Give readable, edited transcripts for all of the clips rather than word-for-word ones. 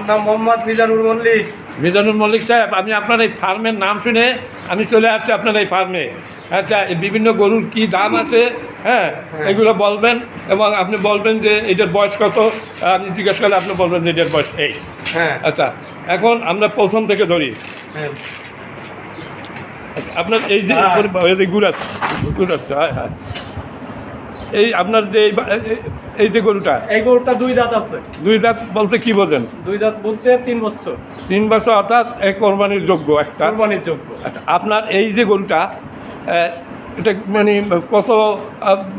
নাম মোহাম্মদ মিজানুর মল্লিক। মিজানুর মল্লিক সাহেব, আমি আপনার এই ফার্মের নাম শুনে আমি চলে আসছি আপনার এই ফার্মে। আচ্ছা, এই বিভিন্ন গরুর কি দাম আছে, হ্যাঁ, এগুলো বলবেন এবং আপনি বলবেন যে এটার বয়স কত। আপনি জিজ্ঞেস করলে আপনি বলবেন যে এটার বয়স এই। হ্যাঁ, আচ্ছা, এখন আমরা প্রথম থেকে ধরি। হ্যাঁ, আপনার এই যে গুড়াচ্ছে গুড়াচ্ছে, হ্যাঁ হ্যাঁ, এই আপনার যে এই যে গরুটা, এই গরুটা দুই দাঁত আছে। দুই দাঁত বলতে কি বোঝেন? দুই দাঁত বলতে 3 বছর। 3 বছর, অর্থাৎ এই কোরবানির যোগ্য একটা। কোরবানির যোগ্য। আচ্ছা, আপনার এই যে গরুটা, এটা মানে কত,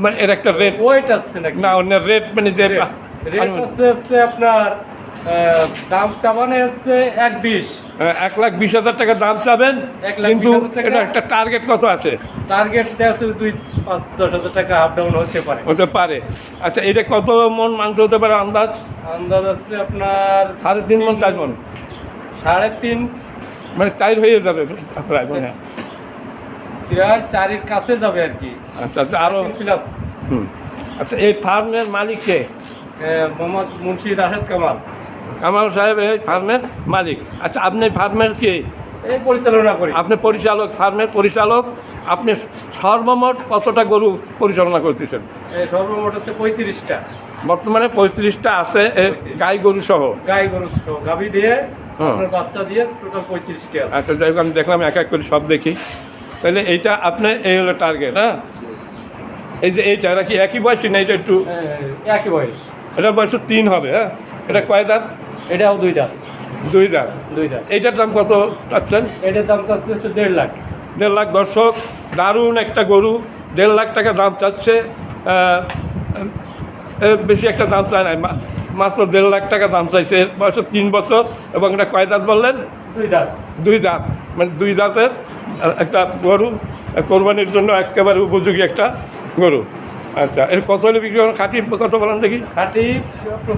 মানে এর একটা রেট ওয়েট আছে নাকি? না, অন্য রেট মানে যে রেট হচ্ছে আপনার দাম চাবানে হচ্ছে 1.20। 1,20,000 টাকা দাম চাবেন, 1,20,000 কিন্তু টাকা। এটা একটা টার্গেট কত আছে? টার্গেট আছে 2-5-10,000 টাকা আপ ডাউন হতে পারে। হতে পারে। আচ্ছা, এটা কত মন মাংস হতে পারে আন্দাজ? আন্দাজ হচ্ছে আপনার 3.5 মন 4 মন, 3.5 মানে 4 হয়ে যাবে প্রায় মনে হয়। প্রায় 4-এর কাছে যাবে আর কি। আচ্ছা আচ্ছা, আরও প্লাস। আচ্ছা, এই ফার্মের মালিক কে? মোহাম্মদ মুন্সি রাশেদ কামাল। কামাল সাহেব এই ফার্মের মালিক। আচ্ছা, আপনি ফার্মের কে? এই পরিচালনা করি। আপনি পরিচালক, ফার্মের পরিচালক। আপনি সর্বমোট কতটা গরু পরিচালনা করতেছেন? সর্বমোট হচ্ছে 35টা। বর্তমানে 35টা আছে, গাই গরু সহ। গাই গরু সহ, গাভী দিয়ে হ্যাঁ। আপনার বাচ্চা দিয়ে টোটাল 35টা আছে। আচ্ছা, যাই হোক, আমি দেখলাম এক এক করে সব দেখি। তাহলে এইটা আপনার এই হলো টার্গেট। হ্যাঁ, এই যে এইটা, এটা কি একই বয়সী না? এটা একটু, একই বয়স। এটার বয়স 3 হবে। হ্যাঁ, এটা কয় দাঁত? এটাও 2 দাঁত। 2 দাঁত। 2 দাঁত। এইটার দাম কত চাচ্ছেন? এটার দাম চাচ্ছে হচ্ছে 1.5 লাখ। 1.5 লাখ। দর্শক, দারুণ একটা গরু, 1.5 লাখ টাকা দাম চাচ্ছে। বেশি একটা দাম চায় নাই, মাত্র 1.5 লাখ টাকা দাম চাইছে। এর বয়স 3 বছর এবং এটা কয় দাঁত বললেন? 2 দাঁত। 2 দাঁত, মানে 2 দাঁতের একটা গরু, কোরবানির জন্য একেবারে উপযোগী একটা গরু। আচ্ছা, এর কত হলে বিক্রি করেন? খাঁটি কত বলেন দেখি? খাঁটি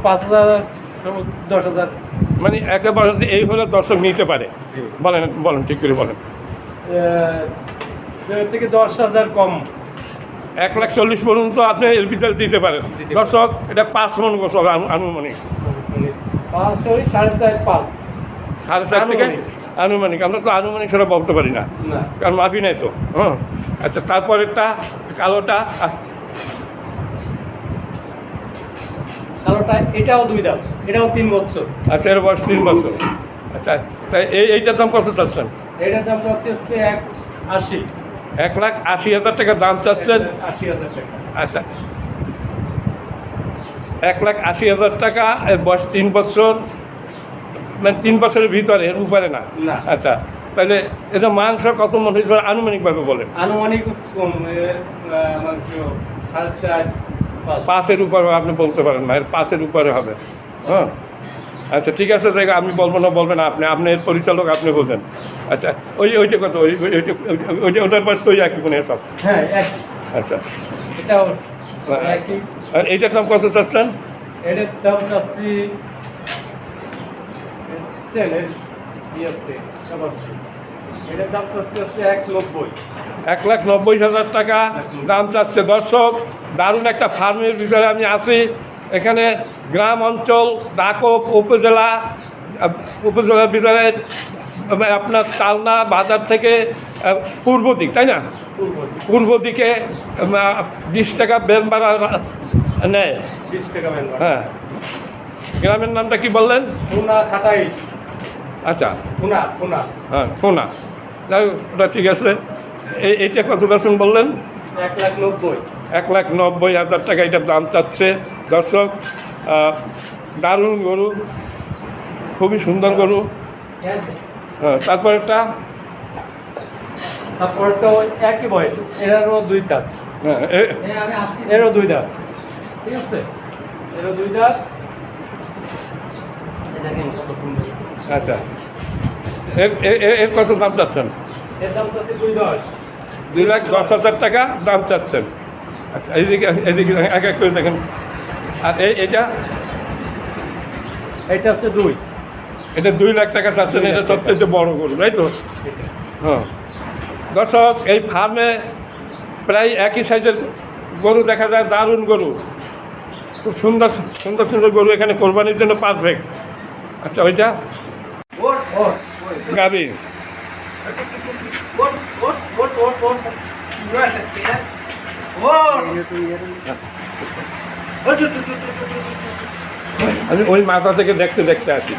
5,000, 10,000। মানে একেবারে এই হলে দর্শক নিতে পারে। জি। বলেন বলেন, ঠিক করে বলেন। এর থেকে 10,000 কম। 1,40,000 পর্যন্ত আপনি এর ভিতরে দিতে পারেন। দিতে দর্শক, এটা 5 মন গোসল আনুমানিক। 5, 4.5, 5। 4.5 থেকে আনুমানিক। আমরা তো আনুমানিক সেটা বলতে পারি না, না। কারণ মাফি নেই তো। হ্যাঁ, আচ্ছা, তারপরেরটা কালোটা। কালোটা এটাও 2 দাঁত, এটাও 3 বছর। আচ্ছা, এর বয়স 3 বছর। আচ্ছা, তাই এইটার দাম কত চাচ্ছেন? এটার দাম হচ্ছে 1.80। 1,80,000 টাকা দাম চাচ্ছেন। 80,000 টাকা। আচ্ছা, 1,80,000 টাকা, এর বয়স 3 বছর, মানে 3 বছরের ভিতরে, এর উপরে না। না। আচ্ছা, তাহলে এটা মাংস কত মন হয়েছে আনুমানিকভাবে বলেন? আনুমানিক কম, মাংস 4.5, 5। 5-এর উপরে আপনি বলতে পারেন না, এর 5-এর উপরে হবে। হ্যাঁ, আচ্ছা, ঠিক আছে, দেখ, আমি বলবো না, বলবেন আপনি, আপনি এর পরিচালক, আপনি বলবেন। আচ্ছা, ওইটা কত? ওইটা ওটার পর তো একই কোন সব? হ্যাঁ, একই। আচ্ছা, এটাও একই। আর এইটার দাম কত চাচ্ছেন? এটার দাম চাচ্ছি এটার দাম চাচ্ছি হচ্ছে 1.90। 1,90,000 টাকা দাম চাচ্ছে। দর্শক, দারুণ একটা ফার্মের ভিতরে আমি আছি। এখানে গ্রাম অঞ্চল, ডাকপ উপজেলার ভিতরে, আপনার চালনা বাজার থেকে পূর্ব দিক, তাই না? পূর্ব দিকে 20 টাকা বেন ভাড়া নেয়। 20 টাকা বেন ভাড়া। হ্যাঁ, গ্রামের নামটা কি বললেন? খুনা খাটাই। আচ্ছা, খুনা খুনা। হ্যাঁ, সোনা। যাই হোক, ওটা ঠিক আছে। এইটা কত বেতন বললেন? 1,90,000। 1,90,000 টাকা এটার দাম চাচ্ছে। দর্শক, দারুণ গরু, খুবই সুন্দর গরু। হ্যাঁ, তারপরেরটা? তারপরটা ওই একই বয়স, এরও 2 দাঁত। হ্যাঁ, এরও 2 দাঁত। ঠিক আছে, এরও 2 দাঁত। দেখেন কত সুন্দর। আচ্ছা, এর কত দাম চাচ্ছেন? এর দাম চাচ্ছি 2.10। 2,10,000 টাকা দাম চাচ্ছেন। আচ্ছা, এদিকে এক এক করে দেখেন। আর এটা? এটা হচ্ছে 2। এটা 2 লাখ টাকা চাচ্ছেন। এটা সবচেয়ে বড় গরু, তাই তো? হ্যাঁ, দর্শক, এই ফার্মে প্রায় একই সাইজের গরু দেখা যায়। দারুণ গরু, খুব সুন্দর সুন্দর সুন্দর গরু এখানে কোরবানির জন্য পারফেক্ট। আচ্ছা ওইটা গাবি। আমি ওই মাথা থেকে দেখতে দেখতে আসি।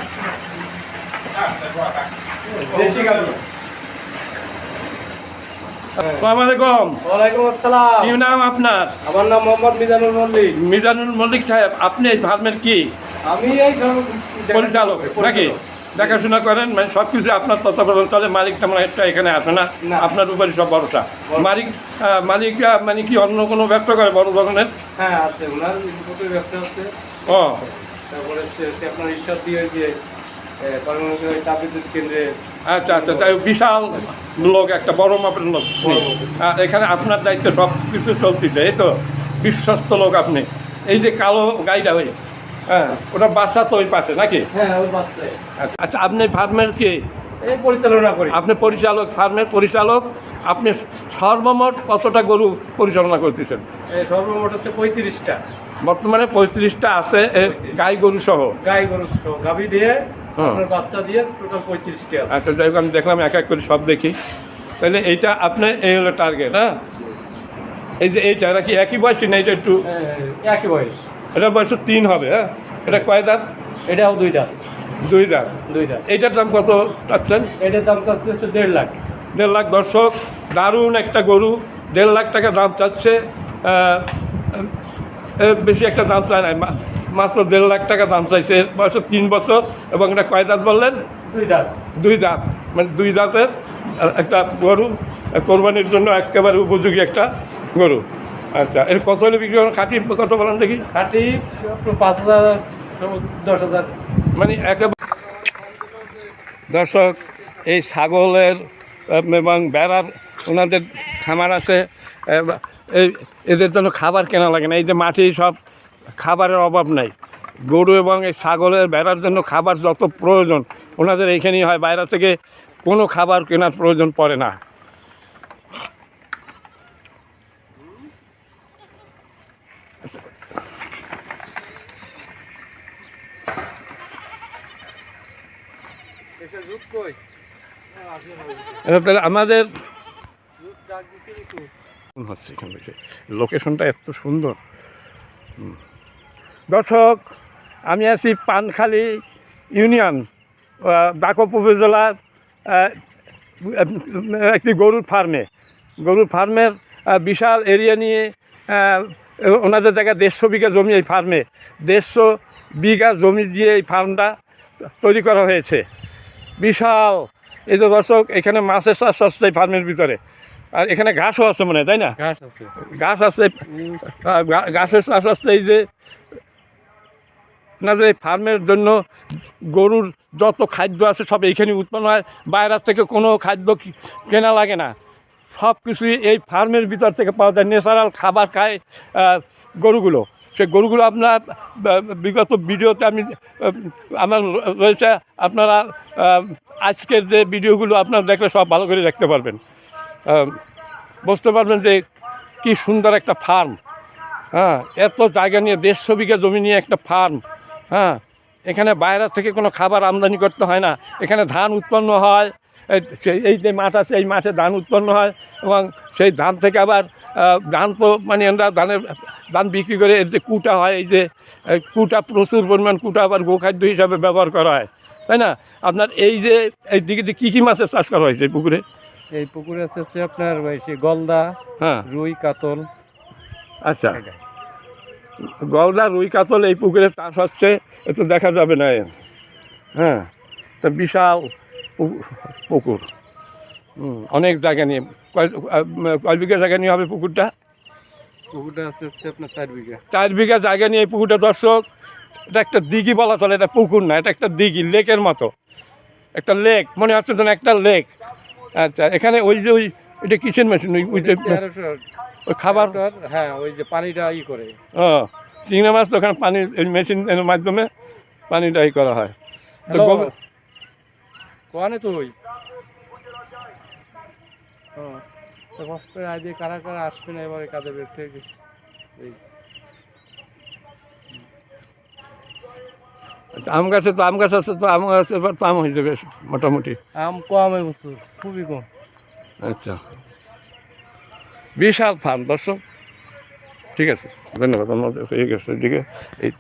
আসসালামু আলাইকুম। ওয়ালাইকুম আসসালাম। কি নাম আপনার? আমার নাম মোহাম্মদ মিজানুর মল্লিক। মিজানুল মল্লিক সাহেব, আপনি এই ফার্মের কি আমি এই পরিচালক নাকি? দেখাশোনা করেন, মানে সব কিছু আপনার তত্ত্বাবধান চলে? মালিক তেমন একটা এখানে আসে না, না। আপনার উপরে সব ভরসা। মালিক মালিক মানে কি অন্য কোনো ব্যবসা করে বড় ধরনের? হ্যাঁ আছে, ওনার ছোট ব্যবসা আছে। ও তারপরে হচ্ছে আপনার ঈশ্বর দিয়ে যে তাপবিদ্যুৎ কেন্দ্রে। আচ্ছা আচ্ছা, তাই বিশাল লোক, একটা বড় মাপের লোক। এখানে আপনার দায়িত্বে সব কিছু চলতেছে, এই তো বিশ্বস্ত লোক আপনি। এই যে কালো গাইটা ওই, হ্যাঁ ওটা বাচ্চা তো ওই পাশে নাকি? হ্যাঁ ওই বাচ্চা। আচ্ছা, আপনি ফার্মের কি? এই পরিচালনা করি। আপনি পরিচালক, ফার্মের পরিচালক। আপনি সর্বমোট কতটা গরু পরিচালনা করতেছেন? সর্বমোট হচ্ছে 35টা। বর্তমানে 35টা আছে, গাই গরু সহ। গাই গরু গাভী দিয়ে হ্যাঁ। আপনার বাচ্চা দিয়ে টোটাল 35টা আছে। আচ্ছা যাই হোক, আমি দেখলাম এক এক করে সব দেখি। তাহলে এইটা আপনার এই হলো টার্গেট। হ্যাঁ, এই যে এইটা, এটা কি একই বয়সী না? এটা একটু একই বয়স। এটা বয়স 3 হবে। হ্যাঁ, এটা কয় দাঁত? এটাও 2 দাঁত। 2 দাঁত। 2 দাঁত। এইটার দাম কত চাচ্ছেন? এটার দাম চাচ্ছে হচ্ছে 1.5 লাখ। 1.5 লাখ। দর্শক, দারুণ একটা গরু, 1.5 লাখ টাকা দাম চাচ্ছে। বেশি একটা দাম চায় না, মাত্র 1.5 লাখ টাকা দাম চাইছে। এর বয়স 3 বছর এবং এটা কয় দাঁত বললেন? 2 দাঁত। 2 দাঁত, মানে 2 দাঁতের একটা গরু, কোরবানির জন্য একেবারে উপযোগী একটা গরু। আচ্ছা, এর কত হলে বিক্রি করেন? খাঁটি কত বলেন দেখি? খাঁটি 5,000, 10,000। মানে একেবারে। দর্শক, এই ছাগলের এবং বেড়ার ওনাদের খামার আছে। এই এদের জন্য খাবার কেনা লাগে না, এই যে মাঠে সব খাবারের অভাব নাই। গরু এবং এই ছাগলের বেড়ার জন্য খাবার যত প্রয়োজন ওনাদের এইখানেই হয়, বাইরে থেকে কোনো খাবার কেনার প্রয়োজন পড়ে না। তাহলে আমাদের হচ্ছে এখানে লোকেশনটা এত সুন্দর। দর্শক, আমি আছি পানখালী ইউনিয়ন, বাকপ উপজেলার একটি গরুর ফার্মের বিশাল এরিয়া নিয়ে ওনাদের জায়গায় 150 বিঘা জমি। এই ফার্মে 150 বিঘা জমি দিয়ে এই ফার্মটা তৈরি করা হয়েছে। বিশাল। এই যে দর্শক, এখানে মাছের চাষ হচ্ছে এই ফার্মের ভিতরে, আর এখানে ঘাসও আছে মনে হয়, তাই না? ঘাস আছে। ঘাস আছে, ঘাসের চাষ হচ্ছে। এই যে আপনাদের এই ফার্মের জন্য গরুর যত খাদ্য আছে সব এইখানে উৎপন্ন হয়, বাইরের থেকে কোনো খাদ্য কেনা লাগে না, সব কিছুই এই ফার্মের ভিতর থেকে পাওয়া যায়। ন্যাচারাল খাবার খায় গরুগুলো। সেই গরুগুলো আপনার বিগত ভিডিওতে আমি আমার রয়েছে, আপনারা আজকের যে ভিডিওগুলো আপনারা দেখলে সব ভালো করে দেখতে পারবেন, বুঝতে পারবেন যে কি সুন্দর একটা ফার্ম। হ্যাঁ, এত জায়গা নিয়ে 150 বিঘা জমি নিয়ে একটা ফার্ম। হ্যাঁ, এখানে বাইরের থেকে কোনো খাবার আমদানি করতে হয় না, এখানে ধান উৎপন্ন হয়। এই যে মাঠ আছে, এই মাঠে ধান উৎপন্ন হয় এবং সেই ধান থেকে আবার ধান তো মানে আমরা ধান বিক্রি করে এর যে কুটা হয়, এই যে কুটা, প্রচুর পরিমাণ কুটা আবার গোখাদ্য হিসাবে ব্যবহার করা হয়, তাই না? আপনার এই যে এই দিকে কী কী মাছের চাষ করা হয়েছে এই পুকুরে? এই পুকুরে আছে হচ্ছে আপনার গলদা, হ্যাঁ, রুই, কাতল। আচ্ছা, গলদা, রুই, কাতল এই পুকুরে চাষ হচ্ছে। এ তো দেখা যাবে না। হ্যাঁ, তা বিশাল পুকুর, অনেক জায়গা নিয়ে। কয় বিঘা জায়গা নিয়ে হবে পুকুরটা? পুকুরটা আছে হচ্ছে আপনার 4 বিঘা। 4 বিঘা জায়গা নিয়ে এই পুকুরটা। দর্শক, এটা একটা দিঘি বলা চলে, এটা পুকুর না, এটা একটা দিঘি, লেকের মতো একটা লেক মনে হচ্ছে যেন একটা লেক। আচ্ছা, এখানে ওই যে ওইটা কিচেন মেশিন, ওই যে ওই খাবার, হ্যাঁ ওই যে পানিটা করে। ও, চিংড়ি মাছ তো ওখানে পানি এই মেশিনের মাধ্যমে পানিটা করা হয়। তো কোয়ানে তুই আজ কারা কারা আসবে না এবারে কাজে বের থেকে। আচ্ছা, আম গাছ আছে তো আম গাছ এবার তো আম হয়ে যাবে মোটামুটি। আম কম এবছর, খুবই কম। আচ্ছা, বিশাল ফার্ম দর্শক। ঠিক আছে, ধন্যবাদ। আমাদের হয়ে গেছে এদিকে এই